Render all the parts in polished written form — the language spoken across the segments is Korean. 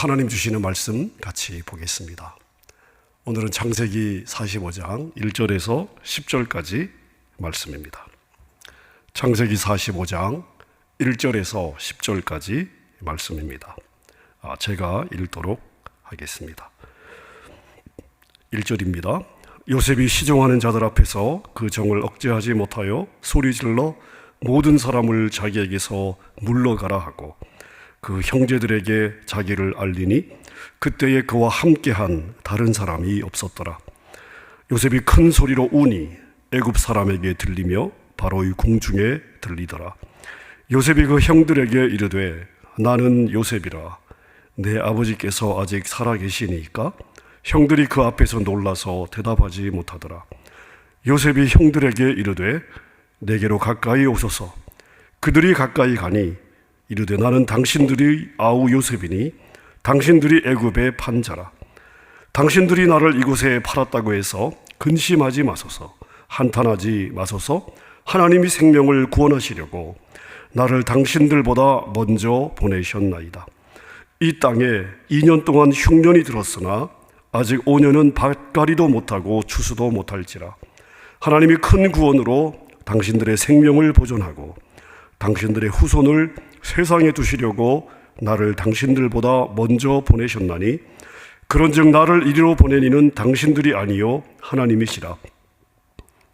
하나님 주시는 말씀 같이 보겠습니다. 오늘은 창세기 45장 1절에서 10절까지 말씀입니다. 창세기 45장 1절에서 10절까지 말씀입니다. 제가 읽도록 하겠습니다. 1절입니다. 요셉이 시종하는 자들 앞에서 그 정을 억제하지 못하여 소리질러 모든 사람을 자기에게서 물러가라 하고 그 형제들에게 자기를 알리니 그때에 그와 함께한 다른 사람이 없었더라. 요셉이 큰 소리로 우니 애굽 사람에게 들리며 바로의 궁중에 들리더라. 요셉이 그 형들에게 이르되 나는 요셉이라. 내 아버지께서 아직 살아계시니까? 형들이 그 앞에서 놀라서 대답하지 못하더라. 요셉이 형들에게 이르되 내게로 가까이 오소서. 그들이 가까이 가니 이르되 나는 당신들의 아우 요셉이니 당신들이 애굽에 판 자라. 당신들이 나를 이곳에 팔았다고 해서 근심하지 마소서. 한탄하지 마소서. 하나님이 생명을 구원하시려고 나를 당신들보다 먼저 보내셨나이다. 이 땅에 2년 동안 흉년이 들었으나 아직 5년은 밭갈이도 못하고 추수도 못할지라. 하나님이 큰 구원으로 당신들의 생명을 보존하고 당신들의 후손을 세상에 두시려고 나를 당신들보다 먼저 보내셨나니 그런즉 나를 이리로 보내니는 당신들이 아니요 하나님이시라.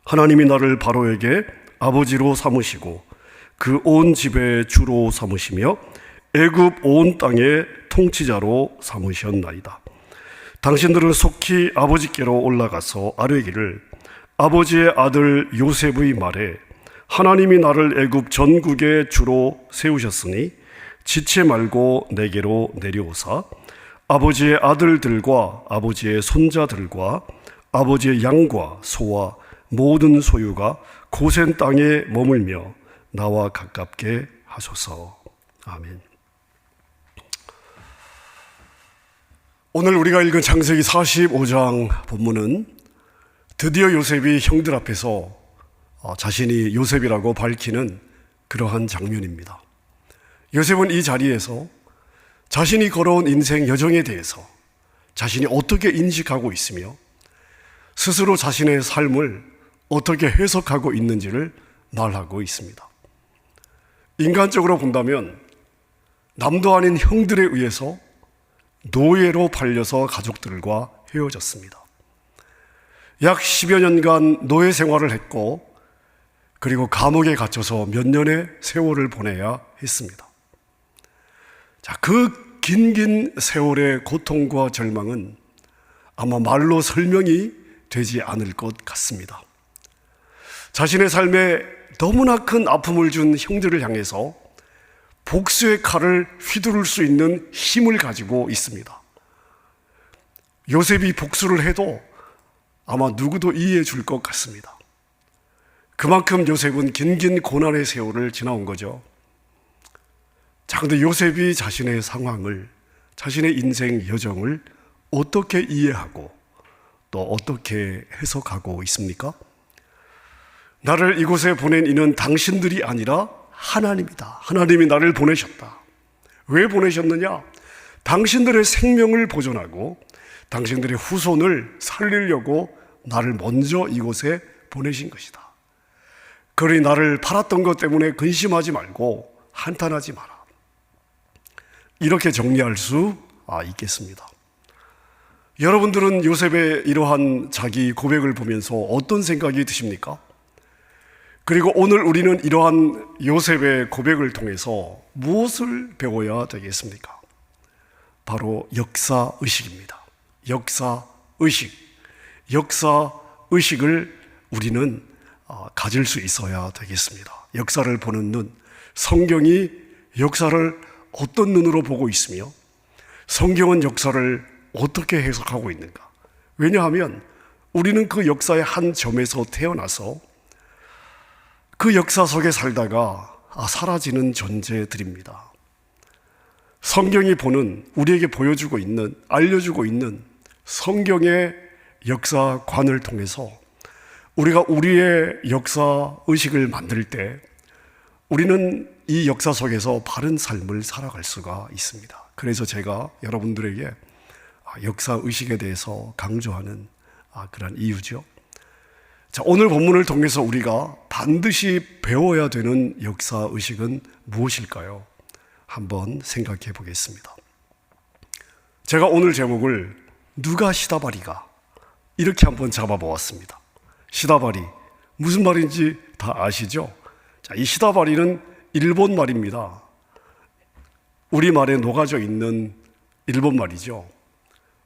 하나님이 나를 바로에게 아버지로 삼으시고 그 온 집의 주로 삼으시며 애굽 온 땅의 통치자로 삼으셨나이다. 당신들은 속히 아버지께로 올라가서 아뢰기를 아버지의 아들 요셉의 말에 하나님이 나를 애굽 전국의 주로 세우셨으니 지체 말고 내게로 내려오사 아버지의 아들들과 아버지의 손자들과 아버지의 양과 소와 모든 소유가 고센 땅에 머물며 나와 가깝게 하소서. 아멘. 오늘 우리가 읽은 창세기 45장 본문은 드디어 요셉이 형들 앞에서 자신이 요셉이라고 밝히는 그러한 장면입니다. 요셉은 이 자리에서 자신이 걸어온 인생 여정에 대해서 자신이 어떻게 인식하고 있으며 스스로 자신의 삶을 어떻게 해석하고 있는지를 말하고 있습니다. 인간적으로 본다면 남도 아닌 형들에 의해서 노예로 팔려서 가족들과 헤어졌습니다. 약 10여 년간 노예 생활을 했고 그리고 감옥에 갇혀서 몇 년의 세월을 보내야 했습니다. 그 긴 세월의 고통과 절망은 아마 말로 설명이 되지 않을 것 같습니다. 자신의 삶에 너무나 큰 아픔을 준 형들을 향해서 복수의 칼을 휘두를 수 있는 힘을 가지고 있습니다. 요셉이 복수를 해도 아마 누구도 이해해 줄 것 같습니다. 그만큼 요셉은 긴 고난의 세월을 지나온 거죠. 그런데 요셉이 자신의 상황을, 자신의 인생 여정을 어떻게 이해하고 또 어떻게 해석하고 있습니까? 나를 이곳에 보낸 이는 당신들이 아니라 하나님이다. 하나님이 나를 보내셨다. 왜 보내셨느냐? 당신들의 생명을 보존하고 당신들의 후손을 살리려고 나를 먼저 이곳에 보내신 것이다. 그러니 나를 팔았던 것 때문에 근심하지 말고 한탄하지 마라. 이렇게 정리할 수 있겠습니다. 여러분들은 요셉의 이러한 자기 고백을 보면서 어떤 생각이 드십니까? 그리고 오늘 우리는 이러한 요셉의 고백을 통해서 무엇을 배워야 되겠습니까? 바로 역사의식입니다. 역사의식. 역사의식을 우리는 가질 수 있어야 되겠습니다. 역사를 보는 눈, 성경이 역사를 어떤 눈으로 보고 있으며 성경은 역사를 어떻게 해석하고 있는가? 왜냐하면 우리는 그 역사의 한 점에서 태어나서 그 역사 속에 살다가 사라지는 존재들입니다. 성경이 보는, 우리에게 보여주고 있는, 알려주고 있는 성경의 역사관을 통해서 우리가 우리의 역사의식을 만들 때 우리는 이 역사 속에서 바른 삶을 살아갈 수가 있습니다. 그래서 제가 여러분들에게 역사의식에 대해서 강조하는 그런 이유죠. 자, 오늘 본문을 통해서 우리가 반드시 배워야 되는 역사의식은 무엇일까요? 한번 생각해 보겠습니다. 제가 오늘 제목을 누가 시다바리가 이렇게 한번 잡아보았습니다. 시다바리, 무슨 말인지 다 아시죠? 자, 이 시다바리는 일본 말입니다. 우리말에 녹아져 있는 일본 말이죠.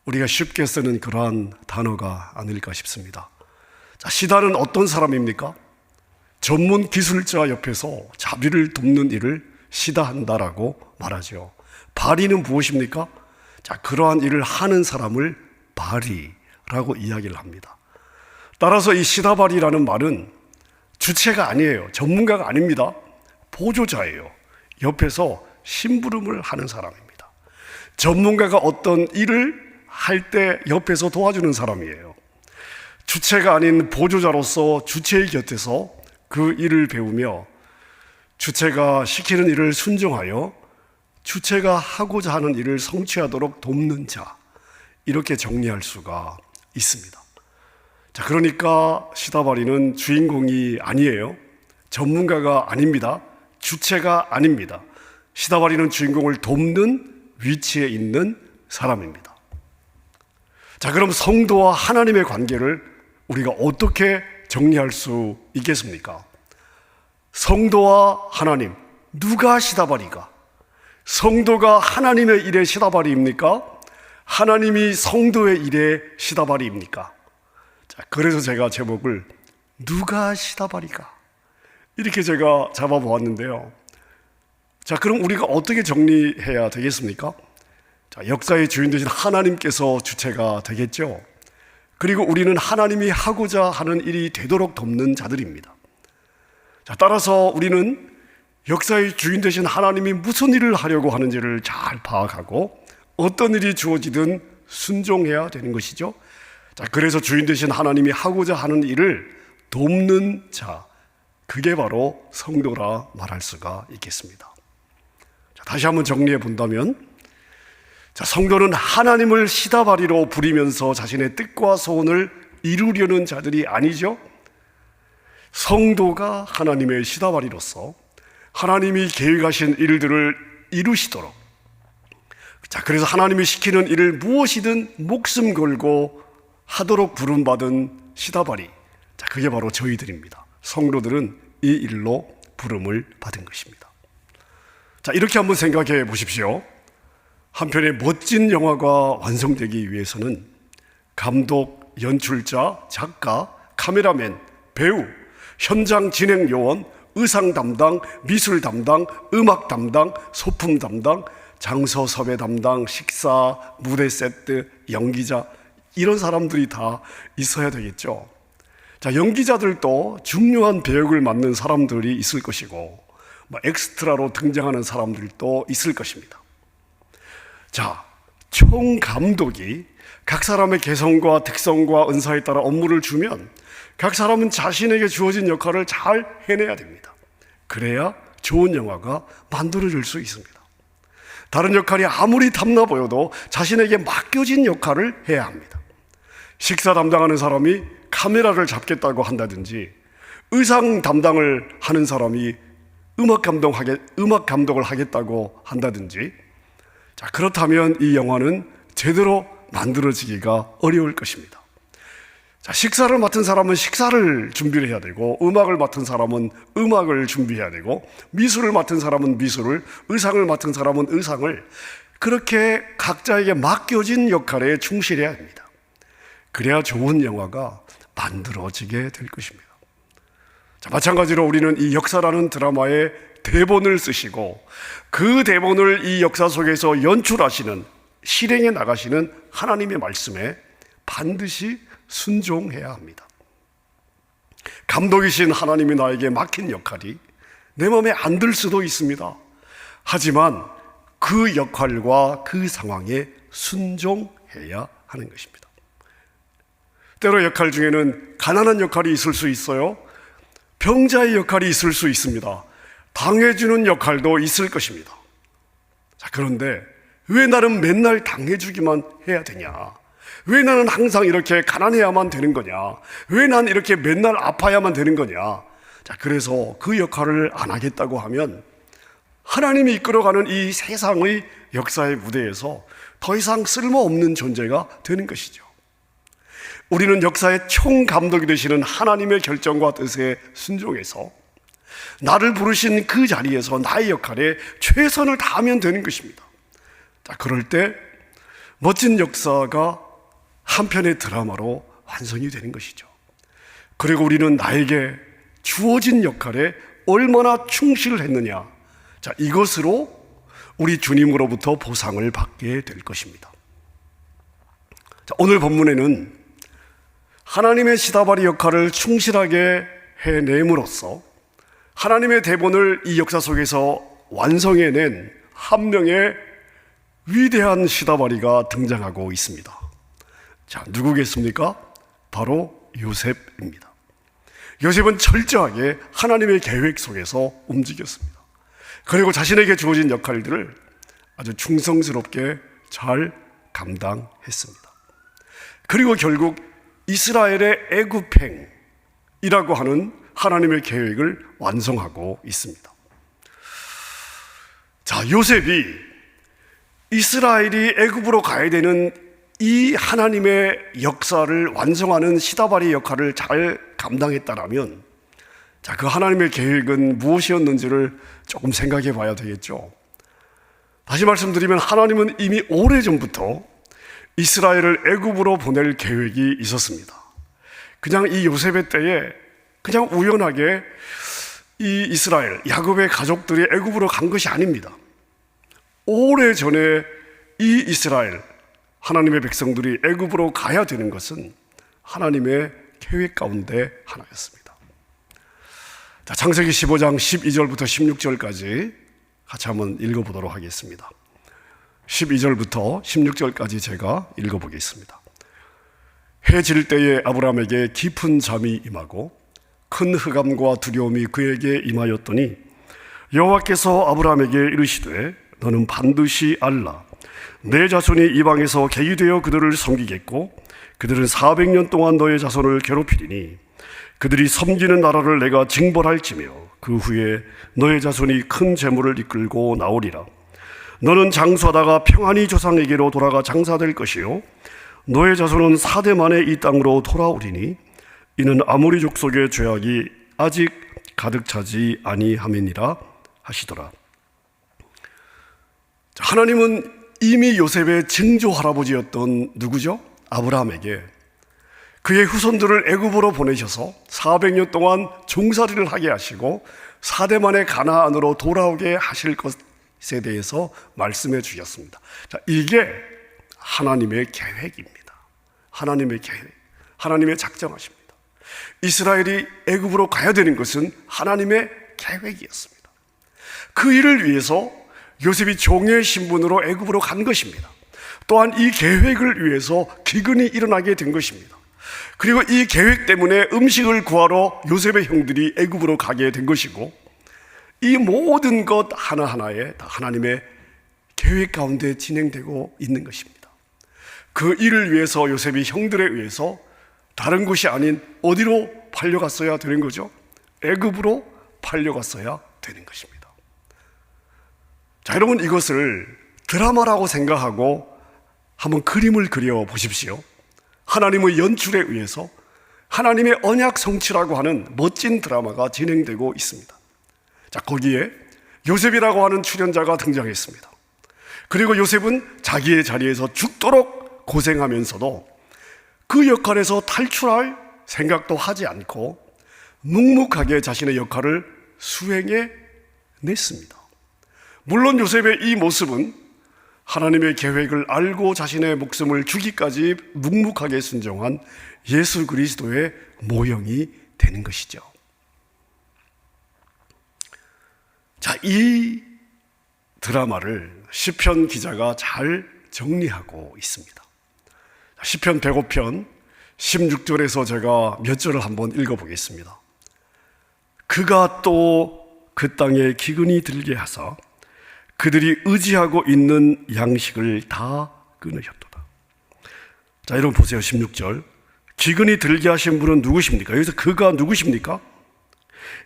우리가 쉽게 쓰는 그러한 단어가 아닐까 싶습니다. 자, 시다는 어떤 사람입니까? 전문 기술자 옆에서 자비를 돕는 일을 시다한다라고 말하죠. 바리는 무엇입니까? 자, 그러한 일을 하는 사람을 바리라고 이야기를 합니다. 따라서 이 시다바리라는 말은 주체가 아니에요. 전문가가 아닙니다. 보조자예요. 옆에서 심부름을 하는 사람입니다. 전문가가 어떤 일을 할 때 옆에서 도와주는 사람이에요. 주체가 아닌 보조자로서 주체의 곁에서 그 일을 배우며 주체가 시키는 일을 순종하여 주체가 하고자 하는 일을 성취하도록 돕는 자, 이렇게 정리할 수가 있습니다. 자, 그러니까 시다바리는 주인공이 아니에요. 전문가가 아닙니다. 주체가 아닙니다. 시다바리는 주인공을 돕는 위치에 있는 사람입니다. 자, 그럼 성도와 하나님의 관계를 우리가 어떻게 정리할 수 있겠습니까? 성도와 하나님, 누가 시다바리가? 성도가 하나님의 일에 시다바리입니까? 하나님이 성도의 일에 시다바리입니까? 자, 그래서 제가 제목을 누가 시다바리가? 이렇게 제가 잡아보았는데요. 자, 그럼 우리가 어떻게 정리해야 되겠습니까? 자, 역사의 주인 되신 하나님께서 주체가 되겠죠. 그리고 우리는 하나님이 하고자 하는 일이 되도록 돕는 자들입니다. 자, 따라서 우리는 역사의 주인 되신 하나님이 무슨 일을 하려고 하는지를 잘 파악하고 어떤 일이 주어지든 순종해야 되는 것이죠. 자, 그래서 주인 되신 하나님이 하고자 하는 일을 돕는 자, 그게 바로 성도라 말할 수가 있겠습니다. 자, 다시 한번 정리해 본다면, 자, 성도는 하나님을 시다바리로 부리면서 자신의 뜻과 소원을 이루려는 자들이 아니죠. 성도가 하나님의 시다바리로서 하나님이 계획하신 일들을 이루시도록, 자, 그래서 하나님이 시키는 일을 무엇이든 목숨 걸고 하도록 부름받은 시다바리, 자, 그게 바로 저희들입니다. 성도들은 이 일로 부름을 받은 것입니다. 자, 이렇게 한번 생각해 보십시오. 한 편의 멋진 영화가 완성되기 위해서는 감독, 연출자, 작가, 카메라맨, 배우, 현장 진행 요원, 의상 담당, 미술 담당, 음악 담당, 소품 담당, 장소 섭외 담당, 식사, 무대 세트, 연기자, 이런 사람들이 다 있어야 되겠죠. 자, 연기자들도 중요한 배역을 맡는 사람들이 있을 것이고, 엑스트라로 등장하는 사람들도 있을 것입니다. 자, 총 감독이 각 사람의 개성과 특성과 은사에 따라 업무를 주면 각 사람은 자신에게 주어진 역할을 잘 해내야 됩니다. 그래야 좋은 영화가 만들어질 수 있습니다. 다른 역할이 아무리 탐나 보여도 자신에게 맡겨진 역할을 해야 합니다. 식사 담당하는 사람이 카메라를 잡겠다고 한다든지, 의상 담당을 하는 사람이 음악 감독을 하겠다고 한다든지, 자, 그렇다면 이 영화는 제대로 만들어지기가 어려울 것입니다. 자, 식사를 맡은 사람은 식사를 준비를 해야 되고, 음악을 맡은 사람은 음악을 준비해야 되고, 미술을 맡은 사람은 미술을, 의상을 맡은 사람은 의상을, 그렇게 각자에게 맡겨진 역할에 충실해야 합니다. 그래야 좋은 영화가 만들어지게 될 것입니다. 자, 마찬가지로 우리는 이 역사라는 드라마의 대본을 쓰시고 그 대본을 이 역사 속에서 연출하시는, 실행해 나가시는 하나님의 말씀에 반드시 순종해야 합니다. 감독이신 하나님이 나에게 맡긴 역할이 내 마음에 안 들 수도 있습니다. 하지만 그 역할과 그 상황에 순종해야 하는 것입니다. 때로 역할 중에는 가난한 역할이 있을 수 있어요. 병자의 역할이 있을 수 있습니다. 당해주는 역할도 있을 것입니다. 자, 그런데 왜 나는 맨날 당해주기만 해야 되냐? 왜 나는 항상 이렇게 가난해야만 되는 거냐? 왜 난 이렇게 맨날 아파야만 되는 거냐? 자, 그래서 그 역할을 안 하겠다고 하면 하나님이 이끌어가는 이 세상의 역사의 무대에서 더 이상 쓸모없는 존재가 되는 것이죠. 우리는 역사의 총감독이 되시는 하나님의 결정과 뜻에 순종해서 나를 부르신 그 자리에서 나의 역할에 최선을 다하면 되는 것입니다. 자, 그럴 때 멋진 역사가 한 편의 드라마로 완성이 되는 것이죠. 그리고 우리는 나에게 주어진 역할에 얼마나 충실했느냐, 자, 이것으로 우리 주님으로부터 보상을 받게 될 것입니다. 자, 오늘 본문에는 하나님의 시다바리 역할을 충실하게 해냄으로써 하나님의 대본을 이 역사 속에서 완성해낸 한 명의 위대한 시다바리가 등장하고 있습니다. 자, 누구겠습니까? 바로 요셉입니다. 요셉은 철저하게 하나님의 계획 속에서 움직였습니다. 그리고 자신에게 주어진 역할들을 아주 충성스럽게 잘 감당했습니다. 그리고 결국 이스라엘의 애굽행이라고 하는 하나님의 계획을 완성하고 있습니다. 자, 요셉이 이스라엘이 애굽으로 가야 되는 이 하나님의 역사를 완성하는 시다바리 역할을 잘 감당했다라면, 자, 그 하나님의 계획은 무엇이었는지를 조금 생각해 봐야 되겠죠. 다시 말씀드리면 하나님은 이미 오래전부터 이스라엘을 애굽으로 보낼 계획이 있었습니다. 그냥 이 요셉의 때에 그냥 우연하게 이 이스라엘, 야곱의 가족들이 애굽으로 간 것이 아닙니다. 오래전에 이 이스라엘, 하나님의 백성들이 애굽으로 가야 되는 것은 하나님의 계획 가운데 하나였습니다. 자, 창세기 15장 12절부터 16절까지 같이 한번 읽어보도록 하겠습니다. 12절부터 16절까지 제가 읽어보겠습니다. 해 질 때에 아브라함에게 깊은 잠이 임하고 큰 흑암과 두려움이 그에게 임하였더니 여호와께서 아브라함에게 이르시되 너는 반드시 알라. 내 자손이 이방에서 객이 되어 그들을 섬기겠고 그들은 400년 동안 너의 자손을 괴롭히리니 그들이 섬기는 나라를 내가 징벌할지며 그 후에 너의 자손이 큰 재물을 이끌고 나오리라. 너는 장수하다가 평안히 조상에게로 돌아가 장사될 것이요 너의 자손은 4대 만에 이 땅으로 돌아오리니 이는 아모리 족속의 죄악이 아직 가득 차지 아니함이니라 하시더라. 하나님은 이미 요셉의 증조 할아버지였던 누구죠? 아브라함에게 그의 후손들을 애굽으로 보내셔서 400년 동안 종살이를 하게 하시고 4대 만에 가나안으로 돌아오게 하실 것에 대해서 말씀해 주셨습니다. 자, 이게 하나님의 계획입니다. 하나님의 계획, 하나님의 작정하십니다. 이스라엘이 애굽으로 가야 되는 것은 하나님의 계획이었습니다. 그 일을 위해서 요셉이 종의 신분으로 애굽으로 간 것입니다. 또한 이 계획을 위해서 기근이 일어나게 된 것입니다. 그리고 이 계획 때문에 음식을 구하러 요셉의 형들이 애굽으로 가게 된 것이고, 이 모든 것 하나하나에 다 하나님의 계획 가운데 진행되고 있는 것입니다. 그 일을 위해서 요셉이 형들에 의해서 다른 곳이 아닌 어디로 팔려갔어야 되는 거죠? 애굽으로 팔려갔어야 되는 것입니다. 자, 여러분, 이것을 드라마라고 생각하고 한번 그림을 그려 보십시오. 하나님의 연출에 의해서 하나님의 언약 성취라고 하는 멋진 드라마가 진행되고 있습니다. 자, 거기에 요셉이라고 하는 출연자가 등장했습니다. 그리고 요셉은 자기의 자리에서 죽도록 고생하면서도 그 역할에서 탈출할 생각도 하지 않고 묵묵하게 자신의 역할을 수행해 냈습니다. 물론 요셉의 이 모습은 하나님의 계획을 알고 자신의 목숨을 주기까지 묵묵하게 순종한 예수 그리스도의 모형이 되는 것이죠. 자, 이 드라마를 시편 기자가 잘 정리하고 있습니다. 시편 105편 16절에서 제가 몇 절을 한번 읽어보겠습니다. 그가 또 그 땅에 기근이 들게 하사 그들이 의지하고 있는 양식을 다 끊으셨도다. 자, 여러분 보세요. 16절. 기근이 들게 하신 분은 누구십니까? 여기서 그가 누구십니까?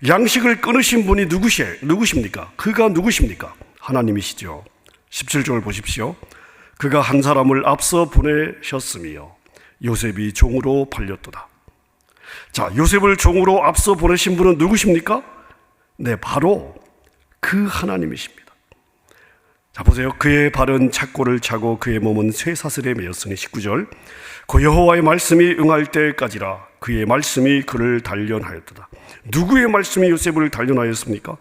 양식을 끊으신 분이 누구십니까? 그가 누구십니까? 하나님이시죠. 17절 보십시오. 그가 한 사람을 앞서 보내셨으며 요셉이 종으로 팔렸도다. 자, 요셉을 종으로 앞서 보내신 분은 누구십니까? 네, 바로 그 하나님이십니다. 자, 보세요. 그의 발은 착고를 차고 그의 몸은 쇠사슬에 매였으니 19절. 그 여호와의 말씀이 응할 때까지라 그의 말씀이 그를 단련하였도다. 누구의 말씀이 요셉을 단련하였습니까?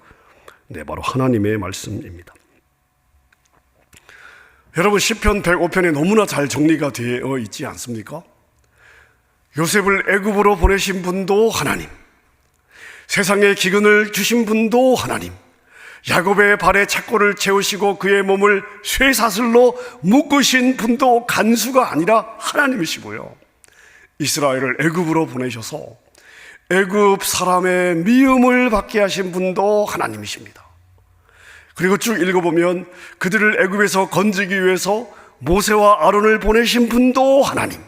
네, 바로 하나님의 말씀입니다. 여러분, 시편 105편에 너무나 잘 정리가 되어 있지 않습니까? 요셉을 애굽으로 보내신 분도 하나님, 세상에 기근을 주신 분도 하나님, 야곱의 발에 착고를 채우시고 그의 몸을 쇠사슬로 묶으신 분도 간수가 아니라 하나님이시고요, 이스라엘을 애굽으로 보내셔서 애굽 사람의 미움을 받게 하신 분도 하나님이십니다. 그리고 쭉 읽어보면 그들을 애굽에서 건지기 위해서 모세와 아론을 보내신 분도 하나님.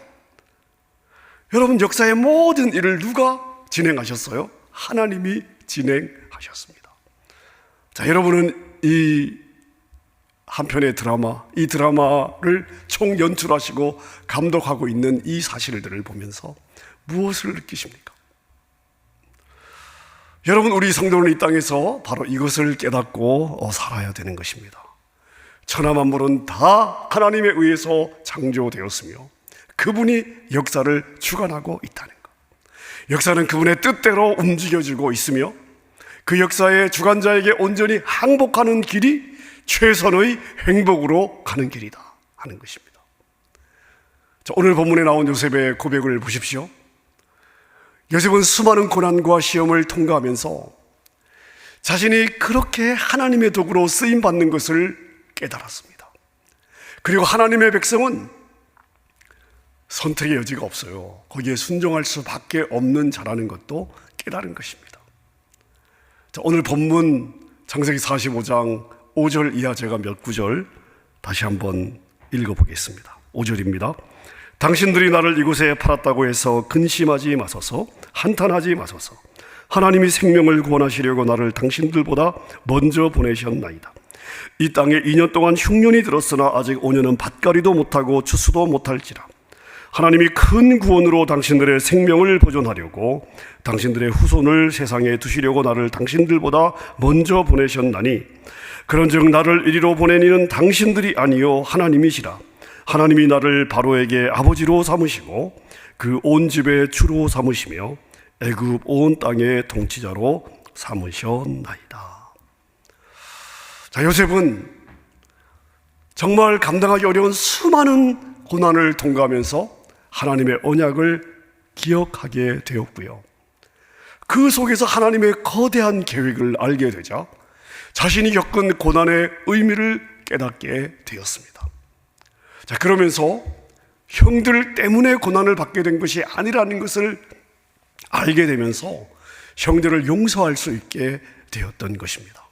여러분, 역사의 모든 일을 누가 진행하셨어요? 하나님이 진행하셨습니다. 자, 여러분은 이 한 편의 드라마, 이 드라마를 총연출하시고 감독하고 있는 이 사실들을 보면서 무엇을 느끼십니까? 여러분, 우리 성도는 이 땅에서 바로 이것을 깨닫고 살아야 되는 것입니다. 천하만물은 다 하나님에 의해서 창조되었으며 그분이 역사를 주관하고 있다는 것, 역사는 그분의 뜻대로 움직여지고 있으며 그 역사의 주관자에게 온전히 항복하는 길이 최선의 행복으로 가는 길이다 하는 것입니다. 자, 오늘 본문에 나온 요셉의 고백을 보십시오. 요셉은 수많은 고난과 시험을 통과하면서 자신이 그렇게 하나님의 도구로 쓰임받는 것을 깨달았습니다. 그리고 하나님의 백성은 선택의 여지가 없어요. 거기에 순종할 수밖에 없는 자라는 것도 깨달은 것입니다. 자, 오늘 본문 창세기 45장 5절 이하 제가 몇 구절 다시 한번 읽어보겠습니다. 5절입니다. 당신들이 나를 이곳에 팔았다고 해서 근심하지 마소서, 한탄하지 마소서. 하나님이 생명을 구원하시려고 나를 당신들보다 먼저 보내셨나이다. 이 땅에 2년 동안 흉년이 들었으나 아직 5년은 밭갈이도 못하고 추수도 못할지라. 하나님이 큰 구원으로 당신들의 생명을 보존하려고 당신들의 후손을 세상에 두시려고 나를 당신들보다 먼저 보내셨나니, 그런즉 나를 이리로 보낸 이는 당신들이 아니요 하나님이시라. 하나님이 나를 바로에게 아버지로 삼으시고 그 온 집의 주로 삼으시며 애굽 온 땅의 통치자로 삼으셨나이다. 자, 요셉은 정말 감당하기 어려운 수많은 고난을 통과하면서 하나님의 언약을 기억하게 되었고요, 그 속에서 하나님의 거대한 계획을 알게 되자 자신이 겪은 고난의 의미를 깨닫게 되었습니다. 자, 그러면서 형들 때문에 고난을 받게 된 것이 아니라는 것을 알게 되면서 형들을 용서할 수 있게 되었던 것입니다.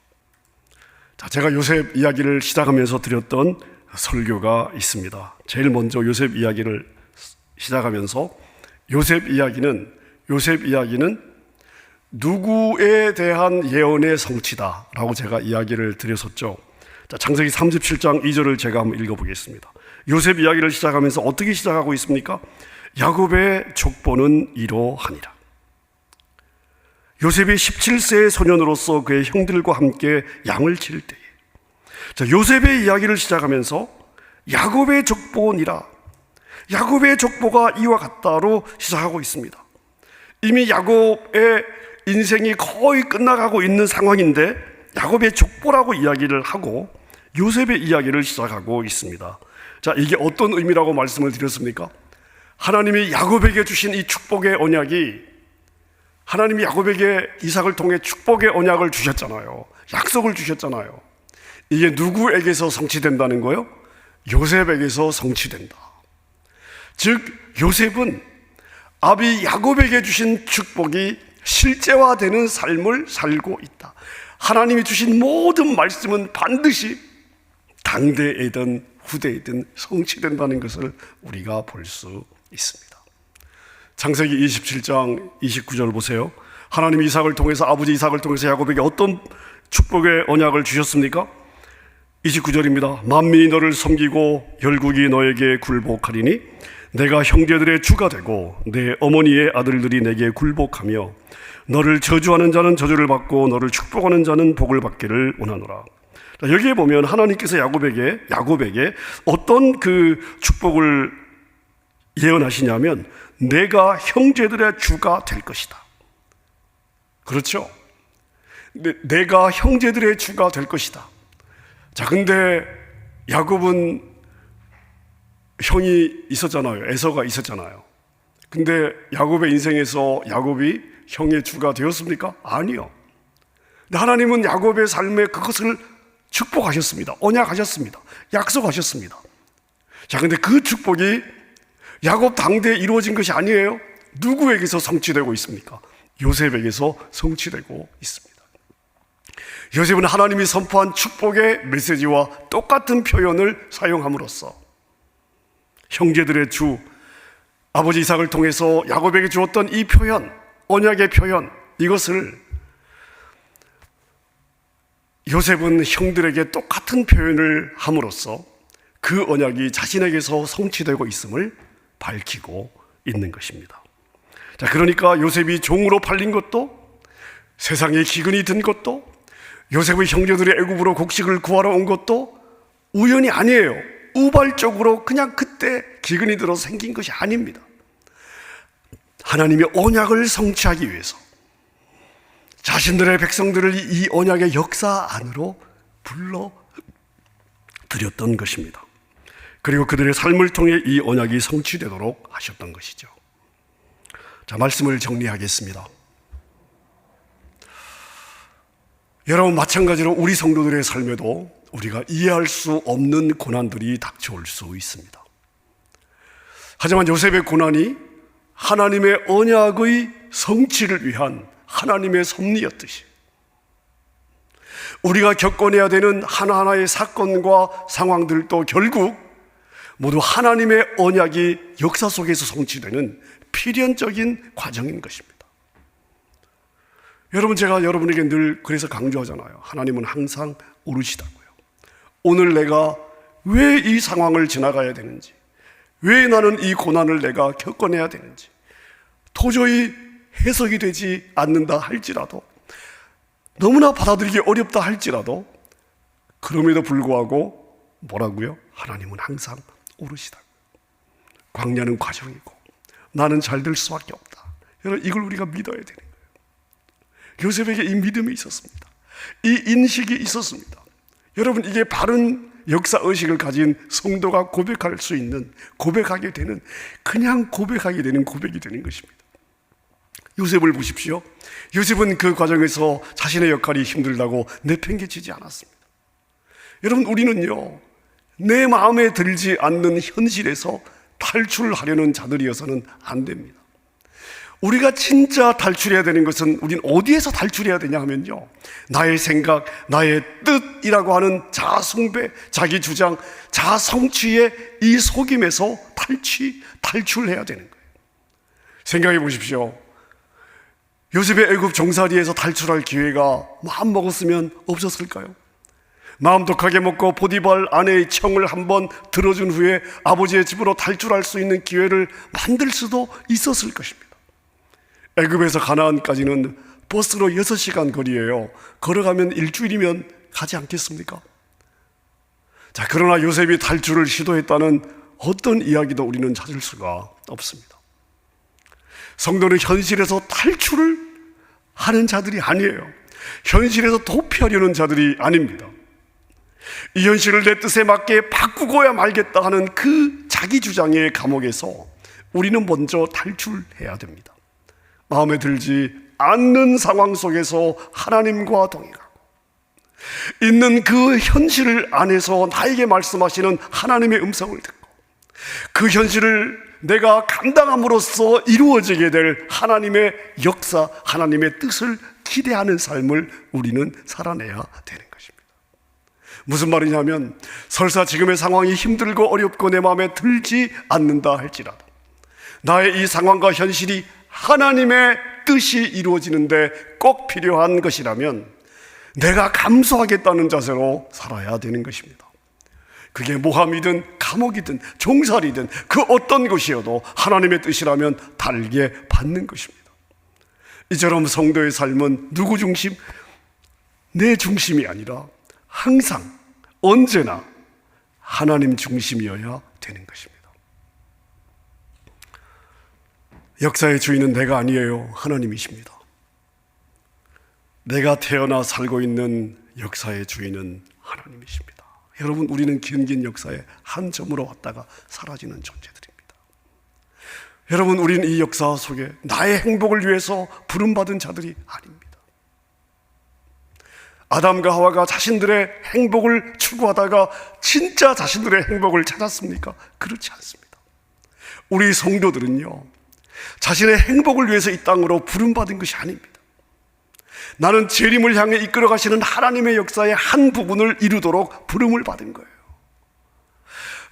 자, 제가 요셉 이야기를 시작하면서 드렸던 설교가 있습니다. 제일 먼저 요셉 이야기를 시작하면서 요셉 이야기는 누구에 대한 예언의 성취다라고 제가 이야기를 드렸었죠. 자, 창세기 37장 2절을 제가 한번 읽어보겠습니다. 요셉 이야기를 시작하면서 어떻게 시작하고 있습니까? 야곱의 족보는 이러하니라. 요셉이 17세의 소년으로서 그의 형들과 함께 양을 칠 때에, 자, 요셉의 이야기를 시작하면서 야곱의 족보니라, 야곱의 족보가 이와 같다로 시작하고 있습니다. 이미 야곱의 인생이 거의 끝나가고 있는 상황인데 야곱의 족보라고 이야기를 하고 요셉의 이야기를 시작하고 있습니다. 자, 이게 어떤 의미라고 말씀을 드렸습니까? 하나님이 야곱에게 주신 이 축복의 언약이, 하나님이 야곱에게 이삭을 통해 축복의 언약을 주셨잖아요. 약속을 주셨잖아요. 이게 누구에게서 성취된다는 거예요? 요셉에게서 성취된다. 즉, 요셉은 아비 야곱에게 주신 축복이 실제화되는 삶을 살고 있다. 하나님이 주신 모든 말씀은 반드시 당대이든 후대이든 성취된다는 것을 우리가 볼 수 있습니다. 창세기 27장 29절 보세요. 하나님이 이삭을 통해서, 아버지 이삭을 통해서 야곱에게 어떤 축복의 언약을 주셨습니까? 29절입니다. 만민이 너를 섬기고 열국이 너에게 굴복하리니 내가 형제들의 주가 되고 내 어머니의 아들들이 내게 굴복하며 너를 저주하는 자는 저주를 받고 너를 축복하는 자는 복을 받기를 원하노라. 여기에 보면 하나님께서 야곱에게 어떤 그 축복을 예언하시냐면 내가 형제들의 주가 될 것이다. 그렇죠? 내가 형제들의 주가 될 것이다. 자, 근데 야곱은 형이 있었잖아요. 에서가 있었잖아요. 근데 야곱의 인생에서 야곱이 형의 주가 되었습니까? 아니요. 근데 하나님은 야곱의 삶에 그것을 축복하셨습니다. 언약하셨습니다. 약속하셨습니다. 자, 근데 그 축복이 야곱 당대에 이루어진 것이 아니에요. 누구에게서 성취되고 있습니까? 요셉에게서 성취되고 있습니다. 요셉은 하나님이 선포한 축복의 메시지와 똑같은 표현을 사용함으로써 형제들의 주, 아버지 이삭을 통해서 야곱에게 주었던 이 표현, 언약의 표현, 이것을 요셉은 형들에게 똑같은 표현을 함으로써 그 언약이 자신에게서 성취되고 있음을 밝히고 있는 것입니다. 자, 그러니까 요셉이 종으로 팔린 것도, 세상에 기근이 든 것도, 요셉의 형제들이 애굽으로 곡식을 구하러 온 것도 우연이 아니에요. 우발적으로 그냥 그때 기근이 들어서 생긴 것이 아닙니다. 하나님의 언약을 성취하기 위해서 자신들의 백성들을 이 언약의 역사 안으로 불러들였던 것입니다. 그리고 그들의 삶을 통해 이 언약이 성취되도록 하셨던 것이죠. 자, 말씀을 정리하겠습니다. 여러분, 마찬가지로 우리 성도들의 삶에도 우리가 이해할 수 없는 고난들이 닥쳐올 수 있습니다. 하지만 요셉의 고난이 하나님의 언약의 성취를 위한 하나님의 섭리였듯이 우리가 겪어내야 되는 하나하나의 사건과 상황들도 결국 모두 하나님의 언약이 역사 속에서 성취되는 필연적인 과정인 것입니다. 여러분, 제가 여러분에게 늘 그래서 강조하잖아요. 하나님은 항상 오르시다고요. 오늘 내가 왜 이 상황을 지나가야 되는지, 왜 나는 이 고난을 내가 겪어내야 되는지 도저히 해석이 되지 않는다 할지라도, 너무나 받아들이기 어렵다 할지라도, 그럼에도 불구하고 뭐라고요? 하나님은 항상 오르시다고요. 광야는 과정이고 나는 잘 될 수밖에 없다. 여러분, 이걸 우리가 믿어야 되는 거예요. 요셉에게 이 믿음이 있었습니다. 이 인식이 있었습니다. 여러분, 이게 바른 역사의식을 가진 성도가 고백할 수 있는, 고백하게 되는, 그냥 고백하게 되는 고백이 되는 것입니다. 요셉을 보십시오. 요셉은 그 과정에서 자신의 역할이 힘들다고 내팽개치지 않았습니다. 여러분, 우리는요, 내 마음에 들지 않는 현실에서 탈출하려는 자들이어서는 안 됩니다. 우리가 진짜 탈출해야 되는 것은, 우린 어디에서 탈출해야 되냐 하면요, 나의 생각, 나의 뜻이라고 하는 자아숭배, 자기 주장, 자아성취의 이 속임에서 탈출해야 되는 거예요. 생각해 보십시오. 요셉의 애굽 종살이에서 탈출할 기회가 마음 먹었으면 없었을까요? 마음 독하게 먹고 보디발 아내의 청을 한번 들어준 후에 아버지의 집으로 탈출할 수 있는 기회를 만들 수도 있었을 것입니다. 애굽에서 가나안까지는 버스로 6시간 거리예요. 걸어가면 일주일이면 가지 않겠습니까? 자, 그러나 요셉이 탈출을 시도했다는 어떤 이야기도 우리는 찾을 수가 없습니다. 성도는 현실에서 탈출을 하는 자들이 아니에요. 현실에서 도피하려는 자들이 아닙니다. 이 현실을 내 뜻에 맞게 바꾸고야 말겠다 하는 그 자기 주장의 감옥에서 우리는 먼저 탈출해야 됩니다. 마음에 들지 않는 상황 속에서 하나님과 동행하고 있는 그 현실 안에서 나에게 말씀하시는 하나님의 음성을 듣고 그 현실을 내가 감당함으로써 이루어지게 될 하나님의 역사, 하나님의 뜻을 기대하는 삶을 우리는 살아내야 되는 것입니다. 무슨 말이냐면 설사 지금의 상황이 힘들고 어렵고 내 마음에 들지 않는다 할지라도 나의 이 상황과 현실이 하나님의 뜻이 이루어지는데 꼭 필요한 것이라면 내가 감수하겠다는 자세로 살아야 되는 것입니다. 그게 모함이든 감옥이든 종살이든 그 어떤 것이어도 하나님의 뜻이라면 달게 받는 것입니다. 이처럼 성도의 삶은 누구 중심? 내 중심이 아니라 항상 언제나 하나님 중심이어야 되는 것입니다. 역사의 주인은 내가 아니에요. 하나님이십니다. 내가 태어나 살고 있는 역사의 주인은 하나님이십니다. 여러분, 우리는 긴 역사의 한 점으로 왔다가 사라지는 존재들입니다. 여러분, 우리는 이 역사 속에 나의 행복을 위해서 부름받은 자들이 아닙니다. 아담과 하와가 자신들의 행복을 추구하다가 진짜 자신들의 행복을 찾았습니까? 그렇지 않습니다. 우리 성도들은요, 자신의 행복을 위해서 이 땅으로 부름받은 것이 아닙니다. 나는 재림을 향해 이끌어 가시는 하나님의 역사의 한 부분을 이루도록 부름을 받은 거예요.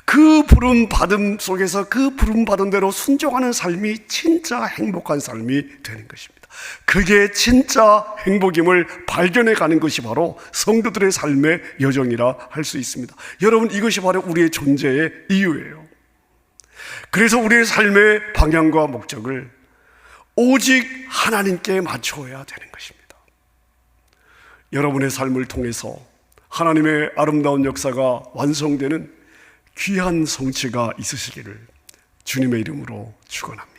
그 부름받음 속에서 그 부름받은 대로 순종하는 삶이 진짜 행복한 삶이 되는 것입니다. 그게 진짜 행복임을 발견해 가는 것이 바로 성도들의 삶의 여정이라 할 수 있습니다. 여러분, 이것이 바로 우리의 존재의 이유예요. 그래서 우리의 삶의 방향과 목적을 오직 하나님께 맞춰야 되는 것입니다. 여러분의 삶을 통해서 하나님의 아름다운 역사가 완성되는 귀한 성취가 있으시기를 주님의 이름으로 축원합니다.